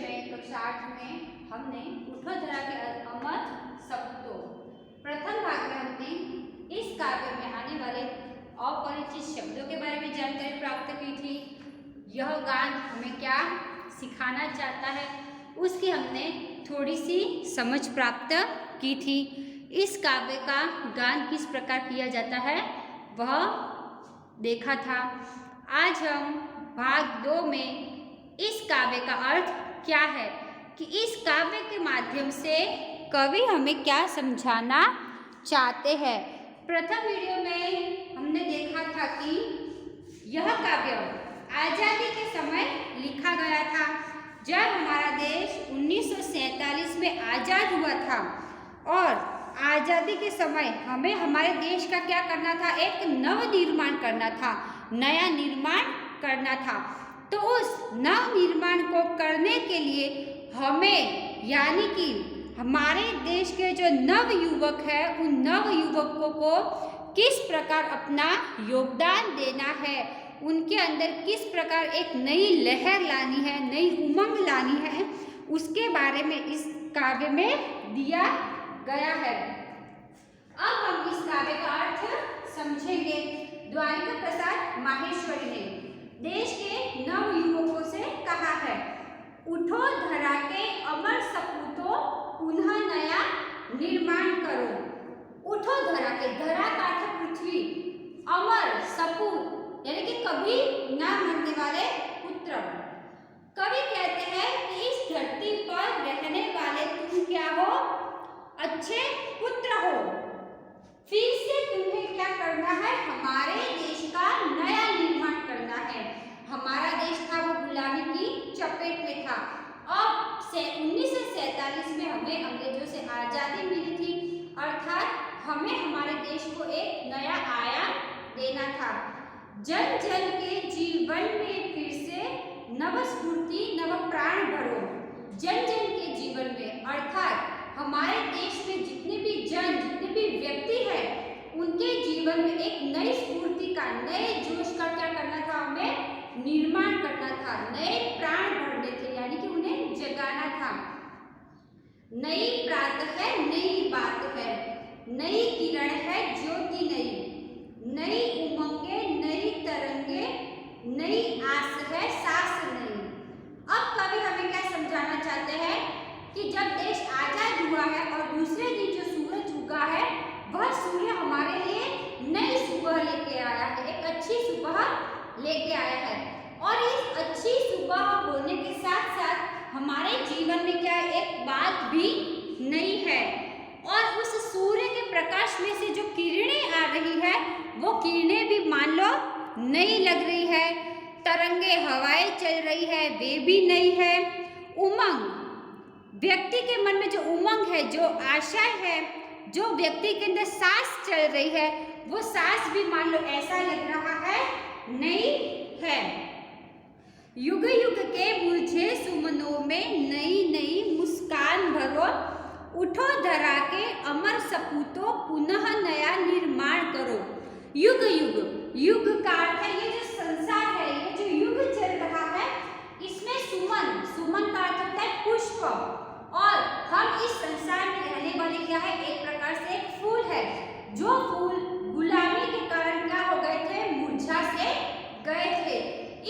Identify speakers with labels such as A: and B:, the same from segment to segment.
A: में कक्षा 8 में हमने उठो धरा के अमर सपूतों प्रथम भाग में हमने इस काव्य में आने वाले अपरिचित शब्दों के बारे में जानकारी प्राप्त की थी। यह गान हमें क्या सिखाना चाहता है उसकी हमने थोड़ी सी समझ प्राप्त की थी। इस काव्य का गान किस प्रकार किया जाता है वह देखा था। आज हम भाग 2 में इस काव्य का अर्थ क्या है कि इस काव्य के माध्यम से कवि हमें क्या समझाना चाहते हैं। प्रथम वीडियो में हमने देखा था कि यह काव्य आज़ादी के समय लिखा गया था, जब हमारा देश 1947 में आज़ाद हुआ था और आज़ादी के समय हमें हमारे देश का क्या करना था, एक नव निर्माण करना था, नया निर्माण करना था। तो उस नव निर्माण को करने के लिए हमें यानी कि हमारे देश के जो नव युवक हैं उन नव युवकों को किस प्रकार अपना योगदान देना है, उनके अंदर किस प्रकार एक नई लहर लानी है, नई उमंग लानी है, उसके बारे में इस काव्य में दिया गया है। अब हम इस काव्य का अर्थ समझेंगे। द्वारिका प्रसाद माहेश्वरी ने देश के नव युवकों से कहा है, उठो धरा के अमर सपूतों पुनः नया निर्माण करो। उठो धरा के, धरा का अर्थ पृथ्वी, अमर सपूत यानी कि कभी ना मरने वाले पुत्र। कवि कहते हैं कि इस धरती पर रहने वाले तुम क्या हो, अच्छे पुत्र हो। फिर से तुम्हें क्या करना है, हमारे देश का नया निर्माण करना है। हमारा देश था वो गुलामी की चपेट में था। अब 1947 में हमें अंग्रेजों से आज़ादी मिली थी, अर्थात हमें हमारे देश को एक नया आयाम देना था। जन जन के जीवन में फिर से नव स्फूर्ति नव प्राण भरो। जन जन के जीवन में अर्थात हमारे देश में जितने भी व्यक्ति हैं उनके जीवन में एक नई स्फूर्ति का, नए जोश का क्या करना था, हमें निर्माण करना था, नए प्राण भरने थे यानी कि उन्हें जगाना था। नई प्रातः है, नई बात है, नई किरण है, ज्योति नई, नई उमंगे, नई तरंगे, नई आस है, सास नई। अब कवि हमें क्या समझाना चाहते हैं कि जब देश आजाद हुआ है और दूसरे दिन जो सूरज उगा है वह सूर्य हमारे लिए नई सुबह लेके आया है, एक अच्छी सुबह लेके आया है। और इस अच्छी सुबह होने के साथ साथ हमारे जीवन में क्या एक बात भी नई है, और उस सूर्य के प्रकाश में से जो किरणें आ रही है वो किरणें भी मान लो नई लग रही है। तरंगे हवाएं चल रही है वे भी नई है। उमंग, व्यक्ति के मन में जो उमंग है, जो आशा है, जो व्यक्ति के अंदर सांस चल रही है वो सांस भी मान लो ऐसा लग रहा है नई है। युग युग के मुरझे सुमनों में नई नई मुस्कान भरो। उठो धरा के अमर सपूतों पुनः नया निर्माण करो। युग युग, युग का अर्थ है ये जो संसार है, ये जो युग चल रहा है इसमें सुमन, सुमन का अर्थ होता है पुष्प, और हम इस संसार में रहने वाले क्या है, एक प्रकार से एक फूल है। जो फूल गुलामी के कारण क्या हो गए थे, मुरझा से गए थे।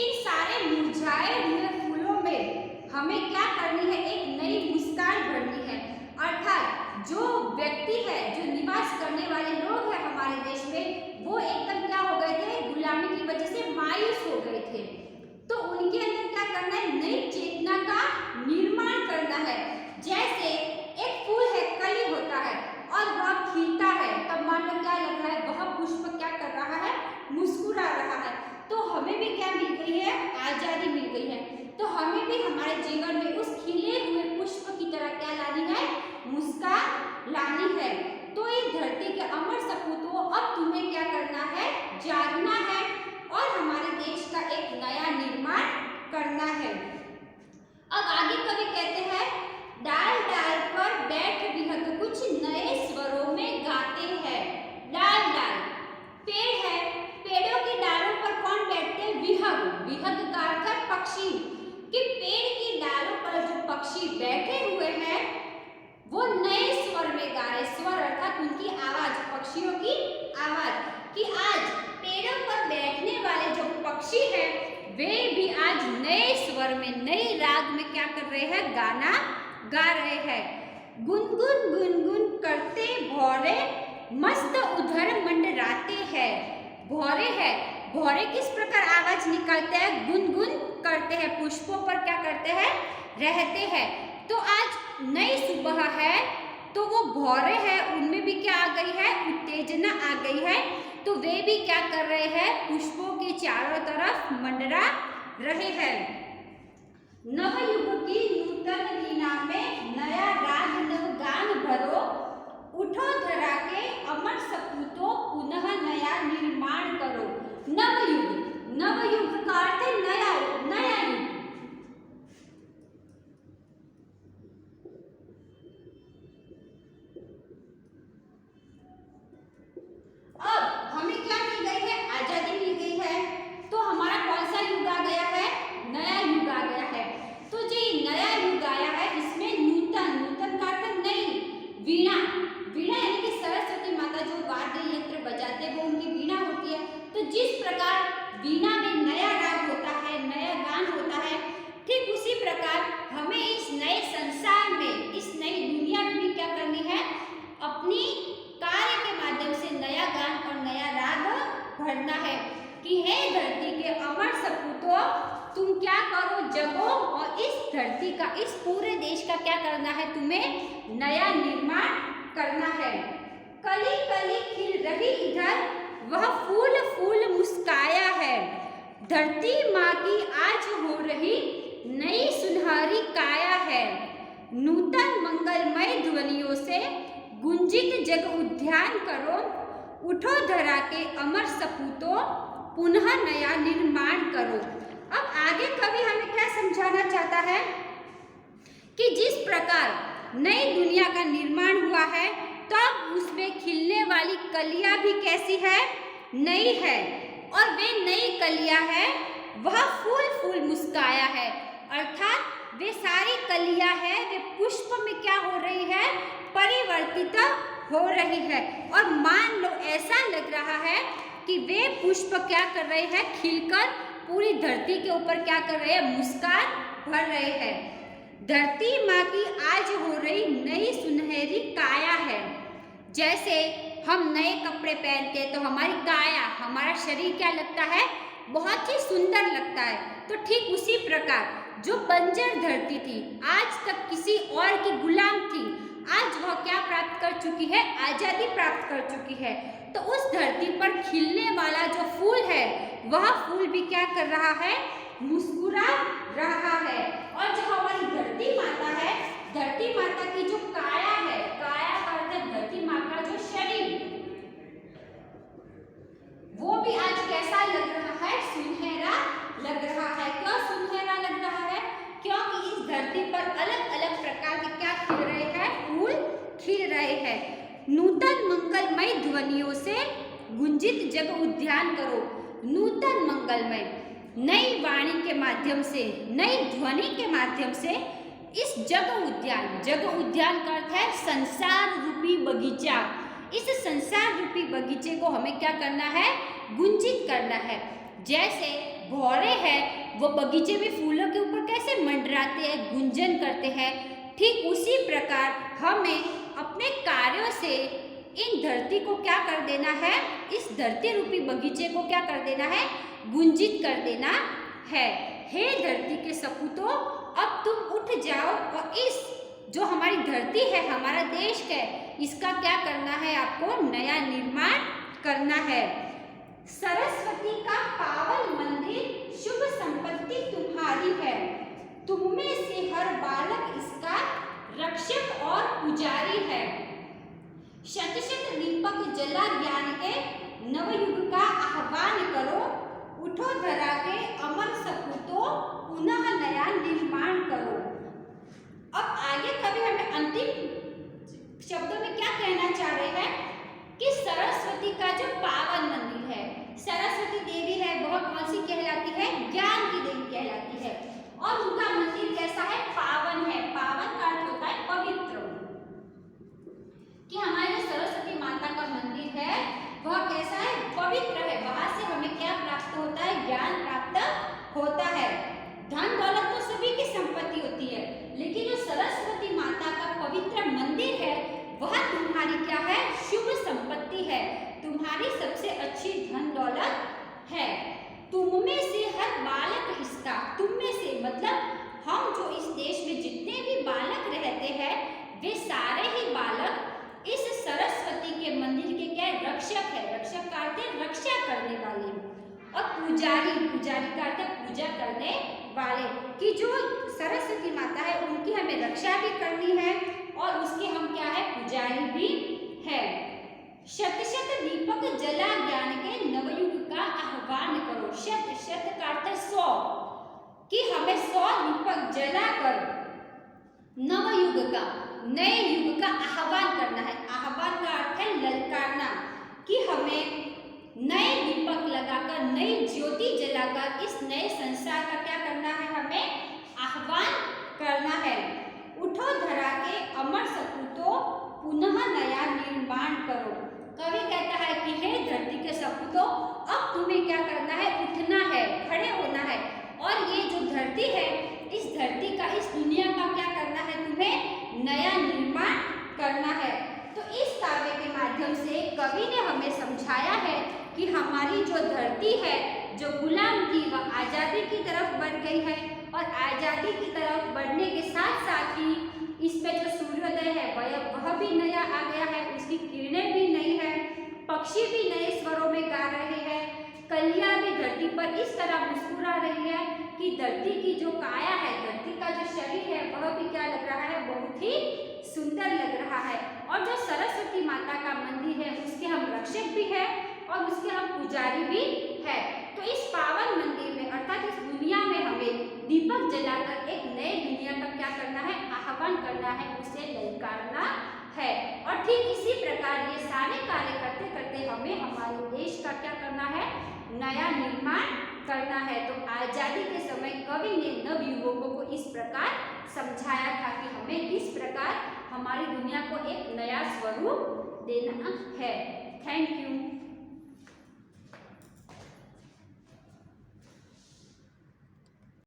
A: इन सारे मुरझाए हुए फूलों में हमें क्या करनी है, एक नई मुस्कान भरनी है। अर्थात जो व्यक्ति है, जो निवास करने वाले लोग हैं हमारे देश में वो एकदम क्या हो गए थे, गुलामी की वजह से मायूस हो गए थे। तो उनके अंदर क्या करना है, नई चेतना का निर्माण करना है। जैसे एक फूल है, कली होता है और वह खिलता है, तब मान लो क्या लग रहा है, वह पुष्प क्या कर रहा है, मुस्कुरा रहा है। तो हमें भी क्या मिल गई है, आजादी मिल गई है। तो हमें भी हमारे जीवन में उस खिले हुए पुष्प की तरह क्या लानी है, मुस्कान लानी है। तो इस धरती के अमर सपूतों अब तुम्हें क्या करना है, जागना है और हमारे देश का एक नया निर्माण करना है। अब आगे कवि कहते हैं, डाल डाल पर बैठ विहग कुछ नए स्वरों में गाते हैं। डाल डाल, पेड़ है, पेड़ों की डालों पर कौन बैठते हैं, विहग। विहग का अर्थ है पक्षी, कि पेड़ की डालों पर जो स्वर में, नई राग में क्या कर रहे हैं, गाना गा रहे हैं। गुनगुन गुनगुन करते भौरे मस्त उधर मंडराते हैं। भौरे है, भौरे किस प्रकार आवाज निकालते हैं, गुनगुन करते हैं, पुष्पों पर क्या करते हैं, रहते हैं। तो आज नई सुबह है तो वो भौरे है उनमें भी क्या आ गई है, उत्तेजना आ गई है। तो वे भी क्या कर रहे हैं, पुष्पों के चारों तरफ मंडरा रहे हैं। नवयुग की नूतन वीणा में नया राग नव गान भरो, उठो धरा के अमर सपूतों पुनः नया निर्माण करो। नवयुग, नवयुग का अर्थ है नया, नया युग। अब हमें क्या मिल गई है, आजादी मिल गई है। तो हमारा कौन सा युग आ गया है, नया युग आ गया है। तो जो नया युग आया है इसमें नूतन, नूतन का अर्थ नई, वीणा, वीणा यानी कि सरस्वती माता जो वाद्य यंत्र बजाते हैं वो उनकी वीणा होती है। तो जिस प्रकार वीणा में नया राग होता है, नया गान होता है, ठीक उसी प्रकार हमें इस नए संसार में, इस नई दुनिया में भी क्या करनी है, अपनी कार्य के माध्यम से नया गान और नया राग भरना है कि हे धरती के अमर सपूतों, तुम क्या करो, जगो और इस धरती का, इस पूरे देश का क्या करना है, तुम्हें नया निर्माण करना है। कली कली खिल रही इधर वह फूल फूल मुस्काया है। धरती माँ की आज हो रही नई सुनहरी काया है। नूतन मंगलमय ध्वनियों से गुंजित जग उद्यान करो, उठो धरा के अमर सपूतों पुनः नया निर्माण करो। अब आगे कवि हमें क्या समझाना चाहता है कि जिस प्रकार नई दुनिया का निर्माण हुआ है तब उसमें खिलने वाली कलियां भी कैसी है, नई है। और वे नई कलियां है वह फूल फूल मुस्काया है, अर्थात वे सारी कलियां है वे पुष्प में क्या हो रही है, परिवर्तित हो रही है। और मान लो ऐसा लग रहा है कि वे पुष्प क्या कर रहे हैं, खिलकर पूरी धरती के ऊपर क्या कर रहे हैं, मुस्कान भर रहे हैं। धरती माँ की आज हो रही नई सुनहरी काया है। जैसे हम नए कपड़े पहनते हैं तो हमारी काया, हमारा शरीर क्या लगता है, बहुत ही सुंदर लगता है। तो ठीक उसी प्रकार जो बंजर धरती थी, आज तक किसी और की गुलाम थी, आज वह क्या प्राप्त कर चुकी है, आजादी प्राप्त कर चुकी है। तो उस धरती पर खिलने वाला जो फूल है वह फूल भी क्या कर रहा है, मुस्कुरा रहा है। और जो हमारी धरती माता है, धरती माता की जो काया है, काया का अर्थ है धरती माँ का जो शरीर, वो भी आज कैसा लग रहा है, सुनहरा लग रहा है। क्यों सुनहरा लग रहा है, क्योंकि इस धरती पर अलग अलग प्रकार के क्या खिल रहे हैं, फूल खिल रहे हैं। नूतन मंगलमय ध्वनियों से गुंजित जग उद्यान करो। नूतन मंगलमय, नई वाणी के माध्यम से, नई ध्वनि के माध्यम से इस जग उद्यान, जग उद्यान का अर्थ है संसार रूपी बगीचा, इस संसार रूपी बगीचे को हमें क्या करना है, गुंजित करना है। जैसे भौरे है वो बगीचे में फूलों के ऊपर कैसे मंडराते हैं, गुंजन करते हैं, ठीक उसी प्रकार हमें अपने कार्यों से इन धरती को क्या कर देना है, इस धरती रूपी बगीचे को क्या कर देना है, गुंजित कर देना है। हे धरती के सपूतों, अब तुम उठ जाओ और इस जो हमारी धरती है, हमारा देश है, इसका क्या करना है, आपको नया निर्माण करना है। सरस्वती का पावन मंदिर शुभ संपत्ति तुम्हारी है, तुम में से हर बालक इसका रक्षक और पुजारी है। शत शत दीपक जला ज्ञान के नवयुग का आह्वान करो, उठो धरा के अमर सपूतों पुनः नया निर्माण करो। अब आगे कभी हमें अंतिम शब्दों में क्या कहना चाह रहे हैं कि सरस्वती का जो पावन मंदिर है, सरस्वती देवी है वह कौन सी कहलाती है, ज्ञान की देवी कहलाती है। और उनका मंदिर कैसा है, पावन है। पावन का अर्थ होता है पवित्र, कि हमारे जो सरस्वती माता का मंदिर है वह कैसा है, पवित्र है। वहां से हमें क्या प्राप्त होता है, ज्ञान प्राप्त होता है। धन दौलत तो तुम्हारी सबसे अच्छी धन दौलत है। तुम में से हर बालक इसका, तुम में से मतलब हम जो इस देश में जितने भी बालक रहते हैं वे सारे ही बालक इस सरस्वती के मंदिर के क्या रक्षक है। रक्षक का अर्थ है रक्षा करने वाले, और पुजारी, पुजारी का अर्थ है पूजा करने वाले, कि जो सरस्वती माता है उनकी हमें रक्षा भी करनी है और उसके हम क्या है पुजारी भी है। शत शत दीपक जला ज्ञान के नवयुग का आह्वान करो। शत शत का अर्थ है 100, कि हमें 100 दीपक जलाकर नवयुग का, नए युग का आह्वान करना है। आह्वान का अर्थ है ललकारना, कि हमें नए दीपक लगाकर, नई ज्योति जलाकर इस नए संसार का क्या करना है, हमें आह्वान करना है। उठो धरा के अमर सपूतों, पुनः नया निर्माण करो। कवि कहता है कि हे धरती के सपूतों, अब तुम्हें क्या करना है, उठना है, खड़े होना है, और ये जो धरती है, इस धरती का, इस दुनिया का क्या करना है, तुम्हें नया निर्माण करना है। तो इस काव्य के माध्यम से कवि ने हमें समझाया है कि हमारी जो धरती है, जो गुलाम थी, वह आज़ादी की तरफ बढ़ गई है, और आज़ादी की तरफ बढ़ने के साथ साथ ही इस पे जो सूर्योदय है वह भी नया आ गया है, उसकी किरणें भी नई है, पक्षी भी नए स्वरों में गा रहे हैं, कलियां भी धरती पर इस तरह मुस्कुरा रही है कि धरती की जो काया है, धरती का जो शरीर है, वह भी क्या लग रहा है, बहुत ही सुंदर लग रहा है। और जो सरस्वती माता का मंदिर है उसके हम रक्षक भी है और उसके हम पुजारी भी है। तो इस पावन मंदिर में अर्थात इस दुनिया में हमें दीपक जलाकर एक नए दुनिया का क्या करना है, आह्वान करना है, उसे ललकारना है। और ठीक इसी प्रकार ये सारे कार्य करते करते हमें हमारे देश का क्या करना है, नया निर्माण करना है। तो आज़ादी के समय कवि ने नवयुवकों को इस प्रकार समझाया था कि हमें किस प्रकार हमारी दुनिया को एक नया स्वरूप देना है। Thank you.